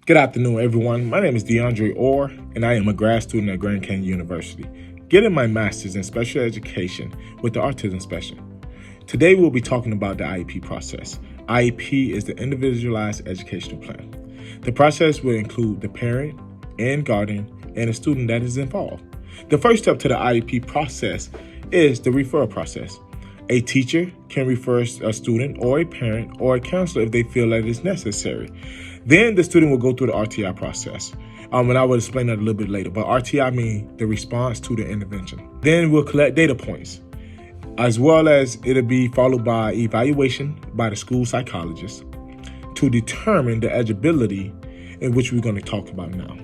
Good afternoon, everyone. My name is DeAndre Orr, and I am a grad student at Grand Canyon University, getting my master's in special education with the autism spectrum. Today, we'll be talking about the IEP process. IEP is the Individualized Educational Plan. The process will include the parent and guardian and the student that is involved. The first step to the IEP process is the referral process. A teacher can refer a student or a parent or a counselor if they feel that it's necessary. Then the student will go through the RTI process. And I will explain that a little bit later. But RTI means the response to the intervention. Then we'll collect data points, as well as it'll be followed by evaluation by the school psychologist to determine the eligibility, in which we're going to talk about now.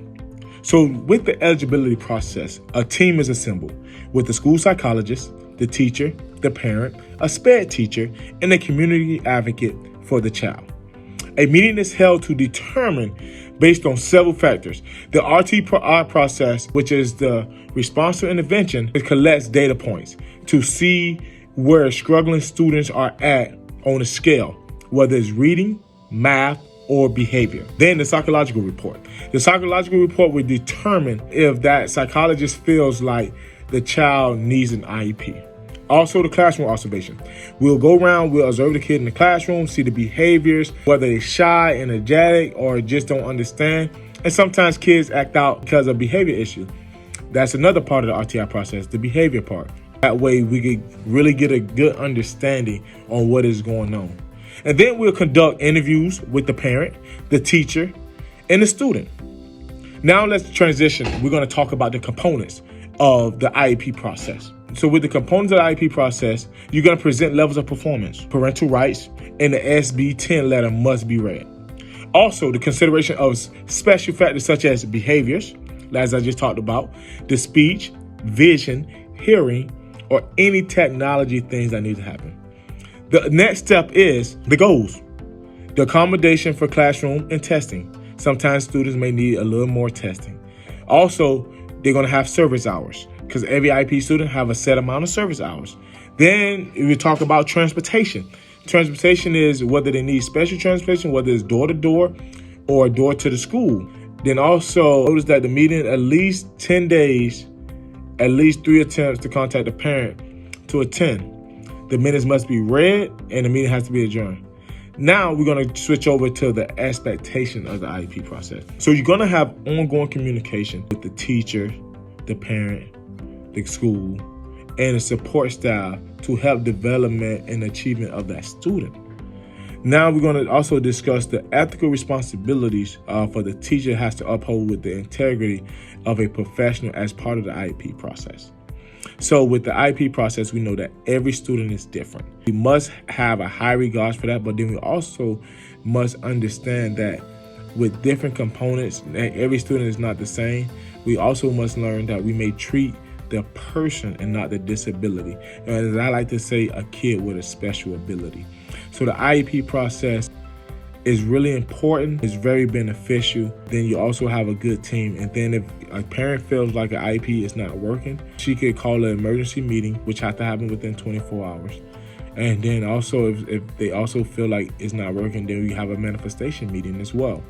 So with the eligibility process, a team is assembled with the school psychologist, the teacher, the parent, a SPED teacher, and a community advocate for the child. A meeting is held to determine, based on several factors, the RTI process, which is the response to intervention. It collects data points to see where struggling students are at on a scale, whether it's reading, math, or behavior. Then the psychological report. The psychological report will determine if that psychologist feels like the child needs an IEP. Also, the classroom observation. We'll go around, we'll observe the kid in the classroom, see the behaviors, whether they're shy, energetic, or just don't understand. And sometimes kids act out because of behavior issue. That's another part of the RTI process, the behavior part. That way we can really get a good understanding on what is going on. And then we'll conduct interviews with the parent, the teacher, and the student. Now let's transition. We're going to talk about the components of the IEP process. So with the components of the IEP process, you're going to present levels of performance, parental rights, and the SB 10 letter must be read. Also, the consideration of special factors such as behaviors, as I just talked about, the speech, vision, hearing, or any technology things that need to happen. The next step is the goals, the accommodation for classroom and testing. Sometimes students may need a little more testing. Also, they're going to have service hours because every IEP student have a set amount of service hours. Then we talk about transportation. Transportation is whether they need special transportation, whether it's door to door or door to the school. Then also notice that the meeting at least 10 days, at least 3 attempts to contact the parent to attend. The minutes must be read and the meeting has to be adjourned. Now we're going to switch over to the expectation of the IEP process. So you're going to have ongoing communication with the teacher, the parent, the school, and the support staff to help development and achievement of that student. Now we're going to also discuss the ethical responsibilities for the teacher has to uphold with the integrity of a professional as part of the IEP process. So with the IEP process, we know that every student is different. We must have a high regards for that, but then we also must understand that with different components, every student is not the same. We also must learn that we may treat the person and not the disability. And as I like to say, a kid with a special ability. So the IEP process is really important. It's very beneficial. Then you also have a good team. And then if a parent feels like an IEP is not working, she could call an emergency meeting, which has to happen within 24 hours. And then also if they also feel like it's not working, then we have a manifestation meeting as well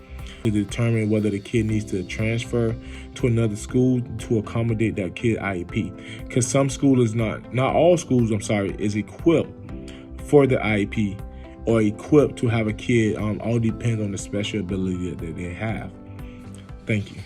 to determine whether the kid needs to transfer to another school to accommodate that kid IEP. Because some school is not all schools, is equipped for the IEP or equipped to have a kid. All depends on the special ability that they have. Thank you.